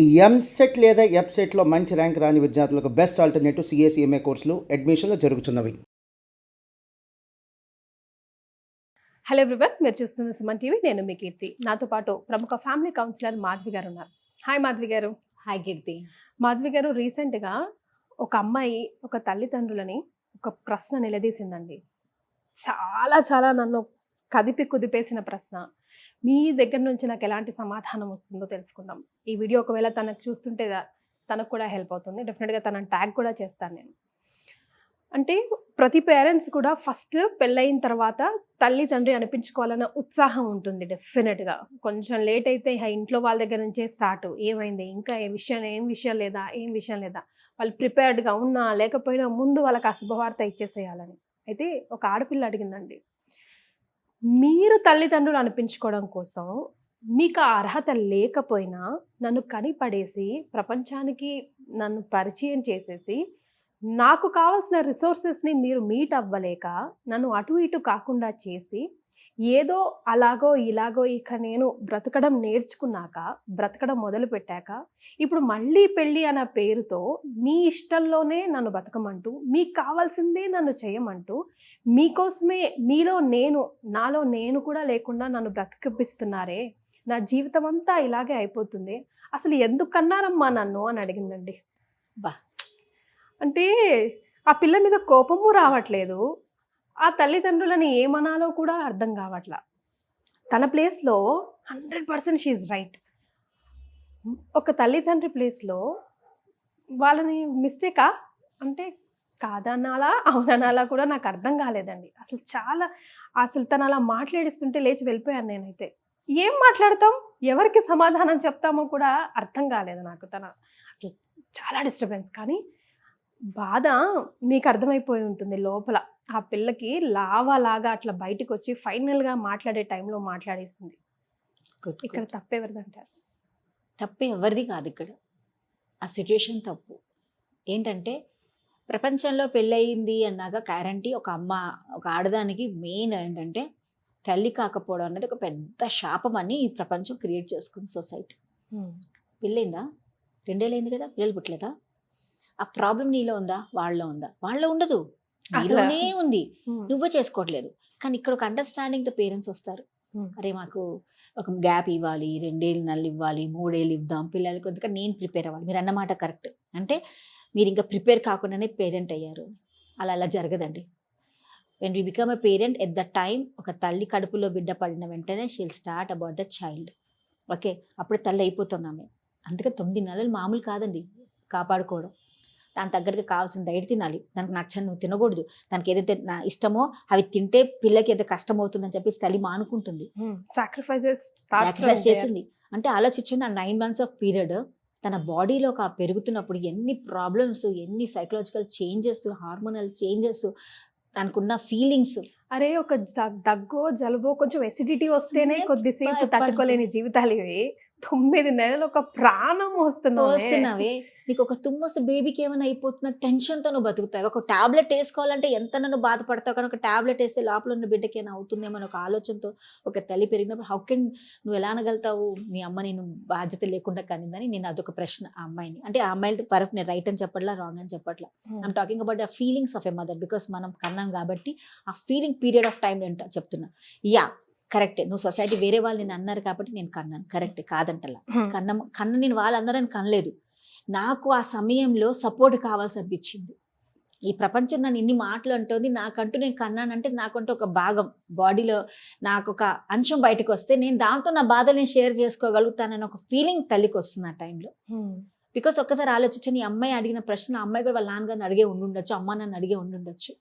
ఈ ఎంసెట్ లేదా ఎఫ్సెట్లో మంచి ర్యాంక్ రాని విద్యార్థులకు బెస్ట్ ఆల్టర్నేటివ్ సిఎస్ఈఎంఏ కోర్సులు అడ్మిషన్లు జరుగుతున్నవి. హలో ఎవ్రీవన్, మీరు చూస్తున్న సుమన్ టీవీ. నేను మీ కీర్తి. నాతో పాటు ప్రముఖ ఫ్యామిలీ కౌన్సిలర్ మాధవి గారు ఉన్నారు. హాయ్ మాధవి గారు. హాయ్ కీర్తి. మాధవి గారు, రీసెంట్గా ఒక అమ్మాయి ఒక తల్లిదండ్రులని ఒక ప్రశ్న నిలదీసిందండి. చాలా చాలా నన్ను కదిపి కుదిపేసిన ప్రశ్న. మీ దగ్గర నుంచి నాకు ఎలాంటి సమాధానం వస్తుందో తెలుసుకుందాం. ఈ వీడియో ఒకవేళ తనకు చూస్తుంటే తనకు కూడా హెల్ప్ అవుతుంది. డెఫినెట్గా తనని ట్యాగ్ కూడా చేస్తాను నేను. అంటే ప్రతి పేరెంట్స్ కూడా ఫస్ట్ పెళ్ళయిన తర్వాత తల్లి తండ్రి అనిపించుకోవాలన్న ఉత్సాహం ఉంటుంది డెఫినెట్గా. కొంచెం లేట్ అయితే ఇంట్లో వాళ్ళ దగ్గర నుంచే స్టార్ట్. ఏమైంది, ఇంకా ఏం విషయం లేదా, వాళ్ళు ప్రిపేర్డ్గా ఉన్నా లేకపోయినా ముందు వాళ్ళకి అశుభవార్త ఇచ్చేసేయాలని. అయితే ఒక ఆడపిల్ల అడిగిందండి, మీరు తల్లిదండ్రులు అనిపించుకోవడం కోసం మీకు ఆ అర్హత లేకపోయినా నన్ను కనిపడేసి ప్రపంచానికి నన్ను పరిచయం చేసేసి నాకు కావాల్సిన రిసోర్సెస్ని మీరు మీట్ అవ్వలేక నన్ను అటు ఇటు కాకుండా చేసి ఏదో అలాగో ఇలాగో ఇక నేను బ్రతకడం నేర్చుకున్నాక, బ్రతకడం మొదలుపెట్టాక ఇప్పుడు మళ్ళీ పెళ్ళి అన్న పేరుతో మీ ఇష్టంలోనే నన్ను బతకమంటూ, మీకు కావాల్సిందే నన్ను చేయమంటూ, మీకోసమే నాలో నేను కూడా లేకుండా నన్ను బ్రతికిపిస్తున్నారే, నా జీవితం అంతా ఇలాగే అయిపోతుంది, అసలు ఎందుకన్నారమ్మా నన్ను అని అడిగిందండి. బా, అంటే ఆ పిల్ల మీద కోపము రావట్లేదు, ఆ తల్లిదండ్రులని ఏమనాలో కూడా అర్థం కావట్లా. తన ప్లేస్లో 100% షీఈ్ రైట్. ఒక తల్లిదండ్రి ప్లేస్లో వాళ్ళని మిస్టేకా అంటే కాదనాలా అవుననాలా కూడా నాకు అర్థం కాలేదండి. అసలు తను అలా మాట్లాడిస్తుంటే లేచి వెళ్ళిపోయాను నేనైతే. ఏం మాట్లాడతాం, ఎవరికి సమాధానం చెప్తామో కూడా అర్థం కాలేదు నాకు. అసలు చాలా డిస్టర్బెన్స్. కానీ బాధ మీకు అర్థమైపోయి ఉంటుంది లోపల. ఆ పిల్లకి లాగా అట్లా బయటకు వచ్చి ఫైనల్గా మాట్లాడే టైంలో మాట్లాడేసింది. ఇక్కడ తప్పెవరిదంటారు? తప్పు ఎవరిది కాదు. ఇక్కడ ఆ సిచ్యుయేషన్ తప్పు. ఏంటంటే ప్రపంచంలో పెళ్ళయింది అన్నాక గ్యారంటీ ఒక ఆడదానికి మెయిన్ ఏంటంటే తల్లి కాకపోవడం అనేది ఒక పెద్ద శాపం అని ఈ ప్రపంచం క్రియేట్ చేసుకుంది సొసైటీ. పెళ్ళైందా, 2 ఏళ్ళు అయింది కదా, పిల్లలు పుట్టలేదా, ఆ ప్రాబ్లం నీలో ఉందా, వాళ్ళలో ఉందా? వాళ్ళలో ఉండదు, నీలోనే ఉంది, నువ్వు చేసుకోవట్లేదు. కానీ ఇక్కడ ఒక అండర్స్టాండింగ్తో పేరెంట్స్ వస్తారు. అరే మాకు ఒక గ్యాప్ ఇవ్వాలి, 2 ఏళ్ళు నెలలు ఇవ్వాలి, 3 ఏళ్ళు ఇద్దాం పిల్లలకి, ఎందుకంటే నేను ప్రిపేర్ అవ్వాలి. మీరు అన్నమాట కరెక్ట్. అంటే మీరు ఇంకా ప్రిపేర్ కాకుండానే పేరెంట్ అయ్యారు. అలా జరగదండి. When we become a parent at the time, ఒక తల్లి కడుపులో బిడ్డ పడిన వెంటనే she'll start about the child. Okay, అప్పుడు తల్లి అయిపోతుంది ఆమె. అందుకని 9 నెలలు మామూలు కాదండి కాపాడుకోవడం. దానికి తగ్గట్టుగా కావాల్సిన డైట్ తినాలి, దానికి నచ్చని నువ్వు తినకూడదు, దానికి ఏదైతే నా అవి తింటే పిల్లకి ఏదైతే కష్టం అవుతుందని చెప్పేసి తల్లి మానుకుంటుంది, సాక్రిఫైస్ చేసింది. అంటే ఆలోచించండి, ఆ 9 months ఆఫ్ పీరియడ్ తన బాడీలో పెరుగుతున్నప్పుడు ఎన్ని ప్రాబ్లమ్స్, ఎన్ని సైకలాజికల్ చేంజెస్, హార్మోనల్ చేంజెస్, తనకున్న ఫీలింగ్స్. అరే ఒక దగ్గో జలుబో కొంచెం ఎసిడిటీ వస్తేనే కొద్దిసేపు తట్టుకోలేని జీవితాలు ఇవి. 9 నెలలు ఒక ప్రాణం వస్తున్నావే, నీకు ఒక తుమ్మొస్తే బేబీకి ఏమైనా అయిపోతున్న టెన్షన్తో నువ్వు బతుకుతావు. ఒక టాబ్లెట్ వేసుకోవాలంటే ఎంత నన్ను బాధపడతావు, కానీ ఒక టాబ్లెట్ వేస్తే లోపల ఉన్న బిడ్డకి ఏమైనా అవుతుందేమో ఒక ఆలోచనతో ఒక తల్లి పెరిగినప్పుడు హౌ కెన్ నువ్వు ఎలా అనగలుగుతావు, నీ అమ్మ నేను బాధ్యత లేకుండా కనిందని. నేను అదొక ప్రశ్న ఆ అమ్మాయిని. అంటే ఆ అమ్మాయి పర్ఫెక్ట్, నేను రైట్ అని చెప్పట్లా, రాంగ్ అని చెప్పట్లా. I'm talking about the feelings of a mother, because మనం కన్నాం కాబట్టి ఆ ఫీలింగ్ పీరియడ్ ఆఫ్ టైం నేను చెప్తున్నా. కరెక్టే, నువ్వు సొసైటీ వేరే వాళ్ళు నేను అన్నారు కాబట్టి నేను కన్నాను, కరెక్టే, కాదంటలా. కన్న నేను వాళ్ళు అన్నారని కనలేదు. నాకు ఆ సమయంలో సపోర్ట్ కావాల్సి అనిపించింది. ఈ ప్రపంచం నన్ను ఇన్ని మాటలు అంటుంది, నాకంటూ నేను కన్నానంటే నాకంటూ ఒక భాగం బాడీలో నాకు ఒక అంశం బయటకు వస్తే నేను దాంతో నా బాధని షేర్ చేసుకోగలుగుతానని ఒక ఫీలింగ్ తల్లికి వస్తుంది ఆ టైంలో. బికాస్ ఒక్కసారి ఆలోచించని, ఈ అమ్మాయి అడిగిన ప్రశ్న అమ్మాయి కూడా వాళ్ళ నాన్నగారిని అడిగే ఉండుండొచ్చు, అమ్మ నన్ను అడిగే ఉండుండొచ్చు.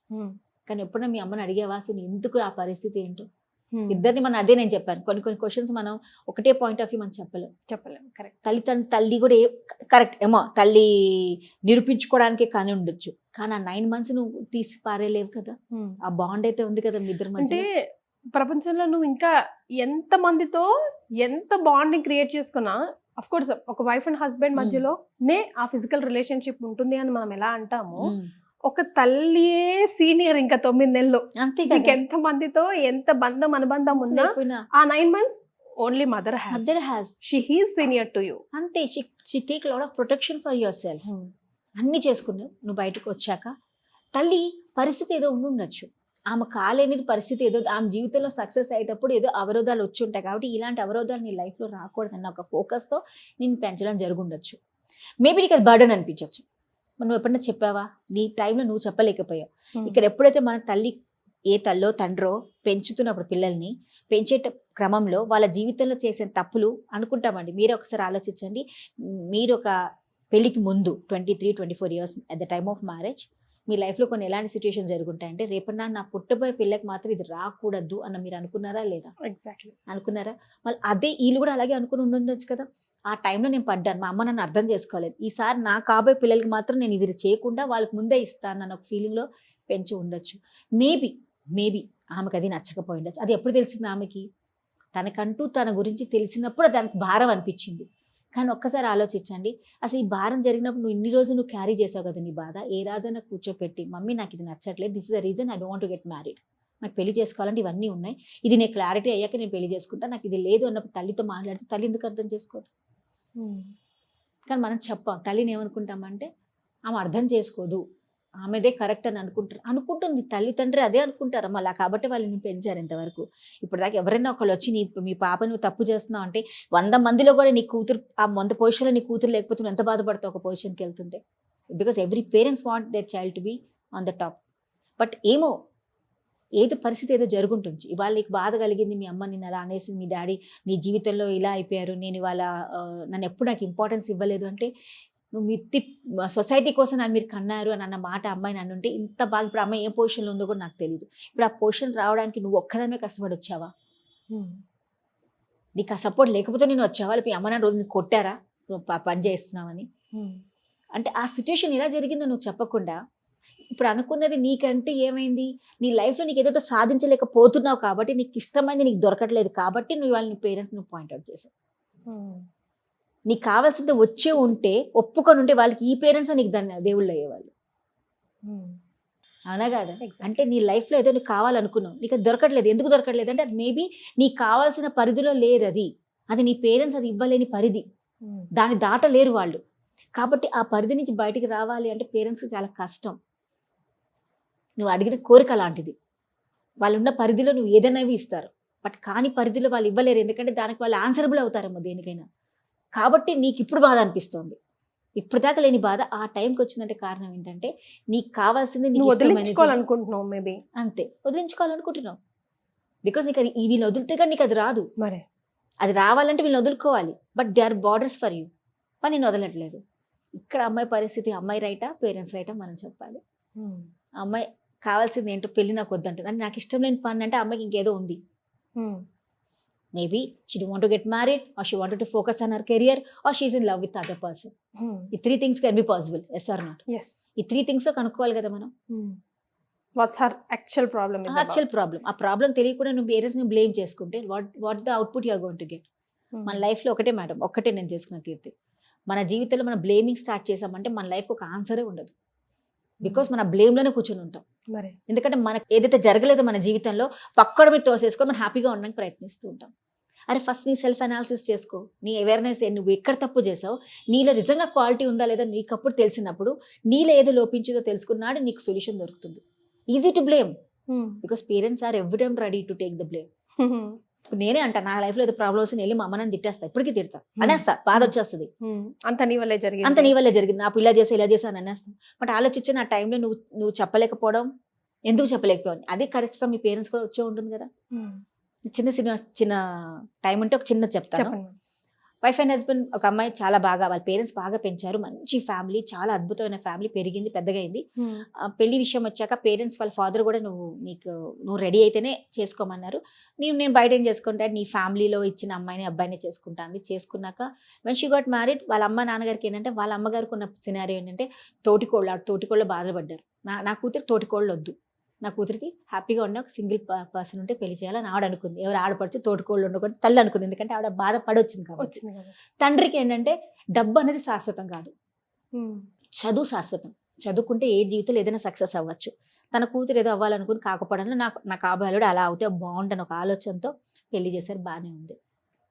కానీ ఎప్పుడైనా మీ అమ్మని అడిగేవా అసలు ఎందుకు ఆ పరిస్థితి ఏంటో? ఇద్దరిని మనం అదే నేను చెప్పాను, కొన్ని క్వశ్చన్స్ మనం ఒకటే పాయింట్ ఆఫ్ వ్యూ మనం చెప్పలేం. కరెక్ట్, తల్లి కూడా కరెక్ట్ ఏమో, తల్లి నిరూపించుకోవడానికే కానీ ఉండొచ్చు, కానీ ఆ 9 months నువ్వు తీసి పారేలేవు కదా. ఆ బాండ్ అయితే ఉంది కదా మీ ఇద్దరి మధ్య. అంటే ప్రపంచంలో నువ్వు ఇంకా ఎంత మందితో ఎంత బాండింగ్ క్రియేట్ చేసుకున్నా, అఫ్ కోర్స్ ఒక వైఫ్ అండ్ హస్బెండ్ మధ్యలోనే ఆ ఫిజికల్ రిలేషన్షిప్ ఉంటుంది అని మనం ఎలా అంటాము, ఒక తల్లియే సీనియర్ ఇంకా 9 నెలలు. అంతే, ఎంత మందితో ఎంత బంధం అనుబంధం ఉన్నా ఆ 9 months only mother mother has she he's senior to you. అంతే. She take lot of protection for yourself. అన్నీ చేసుకున్నావు నువ్వు బయటకు వచ్చాక. తల్లి పరిస్థితి ఏదో ఉండొచ్చు, ఆమె కాలేనిది పరిస్థితి ఏదో, ఆమె జీవితంలో సక్సెస్ అయ్యేటప్పుడు ఏదో అవరోధాలు వచ్చి ఉంటాయి. కాబట్టి ఇలాంటి అవరోధాలు నీ లైఫ్లో రాకూడదన్న ఒక ఫోకస్తో నేను పెంచడం జరుగుండొచ్చు. మేబీ నీకు అది బర్డన్ అనిపించవచ్చు. నువ్వు ఎప్పుడైనా చెప్పావా? నీ టైంలో నువ్వు చెప్పలేకపోయావు. ఇక్కడ ఎప్పుడైతే మన తల్లి, ఏ తల్లో తండ్రో పెంచుతున్నప్పుడు పిల్లల్ని పెంచే క్రమంలో వాళ్ళ జీవితంలో చేసే తప్పులు అనుకుంటామండి. మీరే ఒకసారి ఆలోచించండి. మీరు ఒక పెళ్ళికి ముందు 23-24 years at the time of marriage మీ లైఫ్లో కొన్ని ఎలాంటి సిచ్యువేషన్ జరుగుంటాయంటే, రేపన్నా నా పుట్టబోయే పిల్లకి మాత్రం ఇది రాకూడదు అన్న మీరు అనుకున్నారా లేదా? ఎగ్జాక్ట్లీ. అనుకున్నారా? మళ్ళీ అదే వీళ్ళు కూడా అలాగే అనుకుని ఉండొచ్చు కదా. ఆ టైంలో నేను పడ్డాను, మా అమ్మ నన్ను అర్థం చేసుకోలేదు, ఈసారి నా కాబోయే పిల్లలకి మాత్రం నేను ఇది చేయకుండా వాళ్ళకి ముందే ఇస్తాను అన్న ఒక ఫీలింగ్లో పెంచి ఉండొచ్చు. మేబీ ఆమెకు అది నచ్చకపోయి ఉండొచ్చు. అది ఎప్పుడు తెలిసింది ఆమెకి? తనకంటూ తన గురించి తెలిసినప్పుడు దానికి భారం అనిపించింది. కానీ ఒక్కసారి ఆలోచించండి, అసలు ఈ భారం జరిగినప్పుడు నువ్వు ఇన్ని రోజులు నువ్వు క్యారీ చేసావు కదా నీ బాధ. ఏ రాజైనా కూర్చోపెట్టి, మమ్మీ నాకు ఇది నచ్చట్లేదు, this is the reason I don't want to get married, నాకు పెళ్లి చేసుకోవాలంటే ఇవన్నీ ఉన్నాయి, ఇది నేను క్లారిటీ అయ్యాక నేను పెళ్లి చేసుకుంటా, నాకు ఇది లేదు అన్నప్పుడు తల్లితో మాట్లాడితే తల్లి ఎందుకు అర్థం చేసుకోదు? కానీ మనం చెప్పాం. తల్లిని ఏమనుకుంటామంటే ఆమె అర్థం చేసుకోదు, ఆమెదే కరెక్ట్ అని అనుకుంటుంది. తల్లిదండ్రి అదే అనుకుంటారు మళ్ళీ. కాబట్టి వాళ్ళని పెంచారు ఇంతవరకు. ఇప్పుడు దాకా ఎవరైనా ఒకళ్ళు వచ్చి మీ పాప నువ్వు తప్పు చేస్తున్నావు అంటే 100 మందిలో కూడా నీ కూతురు ఆ 100 పొజిషన్లో నీ కూతురు లేకపోతే నువ్వు ఎంత బాధపడతావు ఒక పొజిషన్కి వెళ్తుంటే? Because every parents want their child to be on the top. But ఏదో పరిస్థితి ఏదో జరుగుంటుంది. ఇవాళ నీకు బాధ కలిగింది, మీ అమ్మ నిన్ను అలా అనేసింది, మీ డాడీ నీ జీవితంలో ఇలా అయిపోయారు, నేను ఇవాళ నన్ను ఎప్పుడు నాకు ఇంపార్టెన్స్ ఇవ్వలేదు అంటే, నువ్వు సొసైటీ కోసం నన్ను మీరు కన్నారు అని అన్న మాట అమ్మాయి నన్ను ఉంటే ఇంత బాగా, ఇప్పుడు అమ్మాయి ఏ పొజిషన్లో ఉందో కూడా నాకు తెలియదు. ఇప్పుడు ఆ పొజిషన్ రావడానికి నువ్వు ఒక్కదానివే కష్టపడి వచ్చావా? నీకు ఆ సపోర్ట్ లేకపోతే నేను వచ్చావా? లేకపోతే అమ్మ నాన్న రోజు నీకు కొట్టారా నువ్వు పని చేస్తున్నావని? అంటే ఆ సిచ్యువేషన్ ఎలా జరిగిందో నువ్వు చెప్పకుండా ఇప్పుడు అనుకున్నది నీకంటే ఏమైంది? నీ లైఫ్లో నీకు ఏదో సాధించలేకపోతున్నావు కాబట్టి, నీకు ఇష్టమైంది నీకు దొరకట్లేదు కాబట్టి నువ్వు వాళ్ళ పేరెంట్స్ నువ్వు పాయింట్అవుట్ చేసావు. నీకు కావాల్సింది వచ్చే ఉంటే, ఒప్పుకొని ఉంటే వాళ్ళకి ఈ పేరెంట్స్ నీకు దాన్ని దేవుళ్ళు అయ్యేవాళ్ళు. అవునా కాదా? అంటే నీ లైఫ్లో ఏదో నీకు కావాలనుకున్నావు, నీకు అది దొరకట్లేదు. ఎందుకు దొరకట్లేదు అంటే అది మేబీ నీకు కావాల్సిన పరిధిలో లేదు. అది నీ పేరెంట్స్ అది ఇవ్వలేని పరిధి, దాన్ని దాటలేరు వాళ్ళు. కాబట్టి ఆ పరిధి నుంచి బయటికి రావాలి అంటే పేరెంట్స్కి చాలా కష్టం. నువ్వు అడిగిన కోరిక అలాంటిది. వాళ్ళు ఉన్న పరిధిలో నువ్వు ఏదైనా ఇస్తారు, బట్ కాని పరిధిలో వాళ్ళు ఇవ్వలేరు. ఎందుకంటే దానికి వాళ్ళు ఆన్సరబుల్ అవుతారేమో దేనికైనా. కాబట్టి నీకు ఇప్పుడు బాధ అనిపిస్తుంది. ఇప్పుడు దాకా లేని బాధ ఆ టైంకి వచ్చిందంటే కారణం ఏంటంటే నీకు కావాల్సింది వదిలించుకోవాలనుకుంటున్నావు. మేబీ అంతే, వదిలించుకోవాలనుకుంటున్నావు. బికాస్ నీకు అది వీళ్ళని వదిలితే కానీ నీకు అది రాదు. మరి అది రావాలంటే వీళ్ళని వదులుకోవాలి. But they are borders for you. కానీ నేను వదలట్లేదు. ఇక్కడ అమ్మాయి పరిస్థితి, అమ్మాయి రైటా పేరెంట్స్ రైటా మనం చెప్పాలి. అమ్మాయి కావాల్సింది ఏంటో, పెళ్లి నాకు వద్దంటుంది. అంటే నాకు ఇష్టం లేని పని అంటే అమ్మాయికి ఇంకేదో ఉంది. Maybe she don't want to get married, or she wanted to focus on her career, or she is in love with other person. ఈ 3 things can be possible, yes or not? ఈ 3 things లో కనుక్కోవాలి కదా మనం. What's her actual problem? ఆ problem తెలియకుండా నువ్వు parents ని బ్లేమ్ చేసుకుంటే what the output you are going to get? మన లైఫ్లో ఒకటే మేడం, ఒక్కటే నేను చేసుకున్న కీర్తి, మన జీవితంలో మనం బ్లేమింగ్ స్టార్ట్ చేసామంటే మన లైఫ్కి ఒక ఆన్సరే ఉండదు. బికాస్ మన బ్లేమ్లోనే కూర్చొని ఉంటాం. ఎందుకంటే మనకు ఏదైతే జరగలేదో మన జీవితంలో పక్కన మీద తోసేసుకొని మనం హ్యాపీగా ఉండడానికి ప్రయత్నిస్తూ ఉంటాం. అరే ఫస్ట్ నీ సెల్ఫ్ అనాలిసిస్ చేసుకో, నీ అవేర్నెస్, నువ్వు ఎక్కడ తప్పు చేసావు, నీలో నిజంగా క్వాలిటీ ఉందా లేదా నీకు అప్పుడు తెలిసినప్పుడు, నీలో ఏదో లోపించిందో తెలుసుకున్నాడు నీకు సొల్యూషన్ దొరుకుతుంది. Easy to blame because parents or every time ready to take the blame. ఇప్పుడు నేనే అంటా, నా లైఫ్లో ఏదో ప్రాబ్లమ్స్ వెళ్ళి మా అమ్మని తిట్టేస్తా, ఇప్పటికీ తిడతా, అనేస్తా, బాధ వచ్చేస్తుంది, అంత నీ వల్లే జరిగింది, నా పిల్ల చేసి ఇలా చేసి అని అనేస్తాను. బట్ ఆలోచించి నా టైంలో నువ్వు చెప్పలేకపోవడం, ఎందుకు చెప్పలేకపోవడం, అదే కరెక్ట్. మీ పేరెంట్స్ కూడా వచ్చే ఉంటుంది కదా. చిన్న టైం ఉంటే ఒక చిన్న చెప్తాను. వైఫ్ అండ్ హస్బెండ్, ఒక అమ్మాయి చాలా బాగా, వాళ్ళ పేరెంట్స్ బాగా పెంచారు, మంచి ఫ్యామిలీ, చాలా అద్భుతమైన ఫ్యామిలీ, పెరిగింది, పెద్దగా అయింది. పెళ్లి విషయం వచ్చాక పేరెంట్స్ వాళ్ళ ఫాదర్ కూడా నువ్వు రెడీ అయితేనే చేసుకోమన్నారు. నేను బయట ఏం చేసుకుంటా, నీ ఫ్యామిలీలో ఇచ్చిన అమ్మాయిని అబ్బాయిని చేసుకుంటాను. చేసుకున్నాక వెన్ షీ గాట్ మ్యారీడ్, వాళ్ళ అమ్మ నాన్నగారికి ఏంటంటే, వాళ్ళ అమ్మగారికి ఉన్న సినారియో ఏంటంటే తోటికోళ్ళు బాధపడ్డారు. నా కూతురు తోటికోళ్ళు వద్దు, నా కూతురికి హ్యాపీగా ఉన్న ఒక సింగిల్ పర్సన్ ఉంటే పెళ్లి చేయాలని ఆవిడ అనుకుంది. ఎవరు ఆడపడుచు తోటికోళ్ళు ఉండకూడదు తల్లి అనుకుంది, ఎందుకంటే ఆవిడ బాధపడొచ్చింది కాబట్టి. తండ్రికి ఏంటంటే డబ్బు అనేది శాశ్వతం కాదు, చదువు శాశ్వతం. చదువుకుంటే ఏ జీవితంలో ఏదైనా సక్సెస్ అవ్వచ్చు. తన కూతురు ఏదో అవ్వాలనుకుని కాకపోవడంలో నా కాబోయేవాడు అలా అవుతే బాగుంటాను ఒక ఆలోచనతో పెళ్లి చేశారు, బాగానే ఉంది.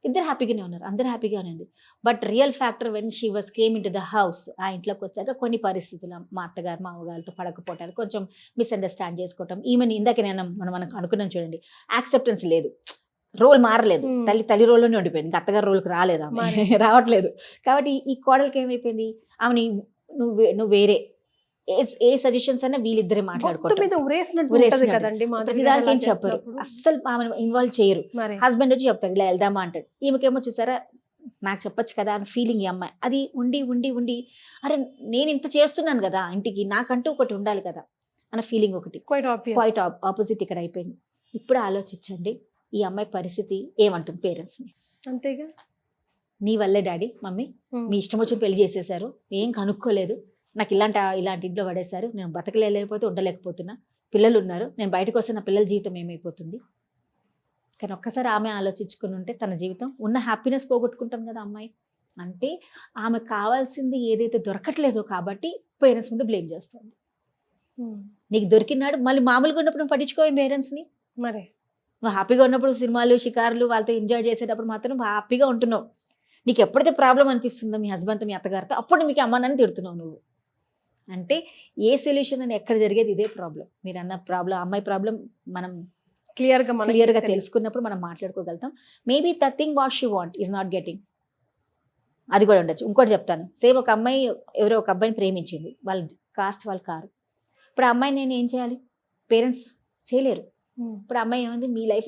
ఇద్దరు హ్యాపీగానే ఉన్నారు, అందరు హ్యాపీగానే ఉంది. But real factor when she was came in to the house, ఆ ఇంట్లోకి వచ్చాక కొన్ని పరిస్థితులు మా అత్తగారు మా అవ్వగారితో పడకపోవటాలు, కొంచెం మిస్అండర్స్టాండ్ చేసుకోవటం, ఈమెని ఇందాక నేను మనకు అనుకున్నాం చూడండి, యాక్సెప్టెన్స్ లేదు, రోల్ మారలేదు, తల్లి రోల్లోనే ఉండిపోయింది, ఇంకా అత్తగారు రోల్కి రాలేదు, ఆమె రావట్లేదు. కాబట్టి ఈ కోడలికి ఏమైపోయింది, ఆమె నువ్వు వేరే, ఏ సజెషన్స్ అన్నా వీళ్ళిద్దరే మాట్లాడుకుంటారు, ప్రతిదానికి ఏం చెప్పరు, అస్సలు ఆమె ఇన్వాల్వ్ చేయరు. హస్బెండ్ వచ్చి చెప్తాడు ఇలా వెళ్దామా అంటాడు, ఈమెకేమో చూసారా నాకు చెప్పొచ్చు కదా అని ఫీలింగ్ ఈ అమ్మాయి. అది ఉండి ఉండి ఉండి అరే నేను ఇంత చేస్తున్నాను కదా ఇంటికి, నాకంటూ ఒకటి ఉండాలి కదా అన్న ఫీలింగ్ ఒకటి క్వైట్ ఆపోజిట్ ఇక్కడ అయిపోయింది. ఇప్పుడు ఆలోచించండి ఈ అమ్మాయి పరిస్థితి ఏమంటుంది పేరెంట్స్ని. అంతేగా, నీ వల్లే డాడీ మమ్మీ మీ ఇష్టం వచ్చి పెళ్లి చేసేసారు, ఏం కనుక్కోలేదు, నాకు ఇలాంటి ఇంట్లో పడేశారు, నేను బతకలేకపోతే ఉండలేకపోతున్నా, పిల్లలు ఉన్నారు, నేను బయటకు వస్తే నా పిల్లల జీవితం ఏమైపోతుంది. కానీ ఒక్కసారి ఆమె ఆలోచించుకుని ఉంటే తన జీవితం ఉన్న హ్యాపీనెస్ పోగొట్టుకుంటాం కదా అమ్మాయి. అంటే ఆమె కావాల్సింది ఏదైతే దొరకట్లేదో కాబట్టి పేరెంట్స్ మీద బ్లేమ్ చేస్తుంది. నీకు దొరికినాడు మళ్ళీ మామూలుగా ఉన్నప్పుడు నువ్వు పట్టించుకోవే పేరెంట్స్ని, మరి నువ్వు హ్యాపీగా ఉన్నప్పుడు సినిమాలు షికారులు వాళ్ళతో ఎంజాయ్ చేసేటప్పుడు మాత్రం హ్యాపీగా ఉంటున్నావు. నీకు ఎప్పుడైతే ప్రాబ్లం అనిపిస్తుందో మీ హస్బెండ్తో మీ అత్తగారితో, అప్పుడు మీకు అమ్మనని తిడుతున్నావు నువ్వు. అంటే ఏ సొల్యూషన్ అని ఎక్కడ జరిగేది ఇదే ప్రాబ్లం. మీరు అన్న ప్రాబ్లం, అమ్మాయి ప్రాబ్లం మనం క్లియర్గా తెలుసుకున్నప్పుడు మనం మాట్లాడుకోగలుగుతాం. Maybe the thing what she want is not getting, అది కూడా ఉండొచ్చు. ఇంకోటి చెప్తాను, సేమ్ ఒక అమ్మాయి ఎవరో ఒక అబ్బాయిని ప్రేమించింది, వాళ్ళ కాస్ట్ వాళ్ళు కారు. ఇప్పుడు ఆ అమ్మాయి నేను ఏం చేయాలి, పేరెంట్స్ చేయలేరు. ఇప్పుడు అమ్మాయి ఏమంది, మీ లైఫ్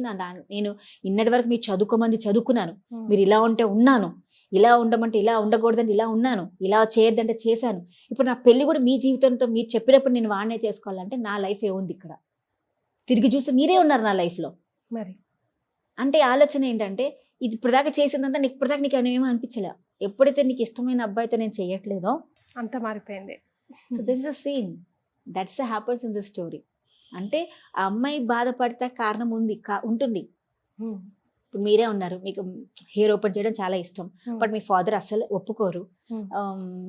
నేను ఇన్నటి వరకు మీరు చదువుకోమంది చదువుకున్నాను, మీరు ఇలా ఉంటే ఉన్నాను, ఇలా ఉండమంటే ఇలా ఉండకూడదంటే ఇలా ఉన్నాను, ఇలా చేయొద్దంటే చేశాను, ఇప్పుడు నా పెళ్లి కూడా మీ జీవితంతో మీరు చెప్పినప్పుడు నేను వాడినే చేసుకోవాలంటే నా లైఫ్ ఏముంది ఇక్కడ, తిరిగి చూస్తే మీరే ఉన్నారు నా లైఫ్లో. మరి అంటే ఆలోచన ఏంటంటే ఇది ఇప్పటిదాకా చేసిందంతా నీకు ఇప్పటిదాకా నీకు ఏమీ అనిపించలే, ఎప్పుడైతే నీకు ఇష్టమైన అబ్బాయితో నేను చేయట్లేదో అంత మారిపోయింది. So this is a scene that's happens in the story. అంటే ఆ అమ్మాయి బాధపడితే కారణం ఉంటుంది. ఇప్పుడు మీరే ఉన్నారు, మీకు హెయిర్ ఓపెన్ చేయడం చాలా ఇష్టం, బట్ మీ ఫాదర్ అస్సలు ఒప్పుకోరు.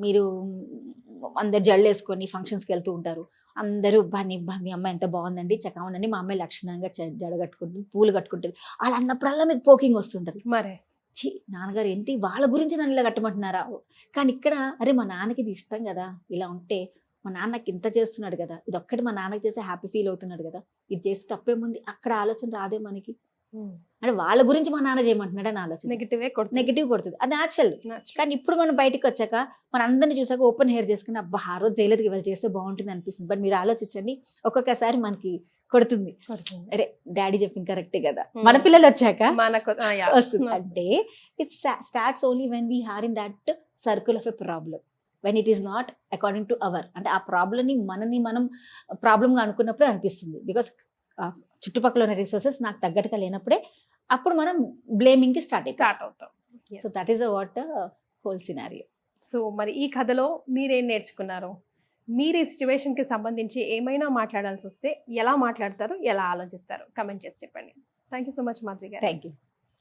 మీరు అందరు జళ్ళు వేసుకొని ఫంక్షన్స్కి వెళ్తూ ఉంటారు, అందరూ మీ అమ్మాయి ఎంత బాగుందండి, చక్కగా ఉందండి, మా అమ్మాయి లక్షణంగా జడ కట్టుకుంటుంది, పూలు కట్టుకుంటుంది, అలా అన్నప్పుడల్లా మీకు పోకింగ్ వస్తుంటుంది. మరి నాన్నగారు ఏంటి వాళ్ళ గురించి నన్ను ఇలా కట్టమంటున్నారా. కానీ ఇక్కడ అరే మా నాన్నకి ఇది ఇష్టం కదా, ఇలా ఉంటే మా నాన్నకి ఇంత చేస్తున్నాడు కదా, ఇది ఒక్కటి మా నాన్నకి చేస్తే హ్యాపీ ఫీల్ అవుతున్నాడు కదా, ఇది చేస్తే తప్పేముంది, అక్కడ ఆలోచన రాదే మనకి. అంటే వాళ్ళ గురించి మా నాన్న చేయమంటున్నాడు అని ఆలోచన నెగిటివ్ కొడుతుంది, అది న్యాచురల్. కానీ ఇప్పుడు మనం బయటకు వచ్చాక మన అందరినీ చూసాక ఓపెన్ హెయిర్ చేసుకుని అబ్బా ఆ రోజు చేయలేదు ఇవాళ చేస్తే బాగుంటుంది అనిపిస్తుంది. బట్ మీరు ఆలోచించండి, ఒక్కొక్కసారి మనకి కొడుతుంది, అరే డాడీ చెప్పింది కరెక్టే కదా, మన పిల్లలు వచ్చాక వస్తుంది. అంటే it's starts only when we are in that circle of a problem, when it is not according to our. అంటే ఆ ప్రాబ్లమ్ని మనం ప్రాబ్లంగా అనుకున్నప్పుడే అనిపిస్తుంది. బికాస్ చుట్టుపక్కల ఉన్న రిసోర్సెస్ నాకు తగ్గట్టుగా లేనప్పుడే అప్పుడు మనం బ్లేమింగ్కి స్టార్ట్ అవుతాం. So that is what the whole scenario. So మరి ఈ కథలో మీరేం నేర్చుకున్నారు? మీరు ఈ సిచ్యువేషన్కి సంబంధించి ఏమైనా మాట్లాడాల్సి వస్తే ఎలా మాట్లాడతారు, ఎలా ఆలోచిస్తారు? కమెంట్ చేసి చెప్పండి. Thank you so much Madhavi garu. Thank you.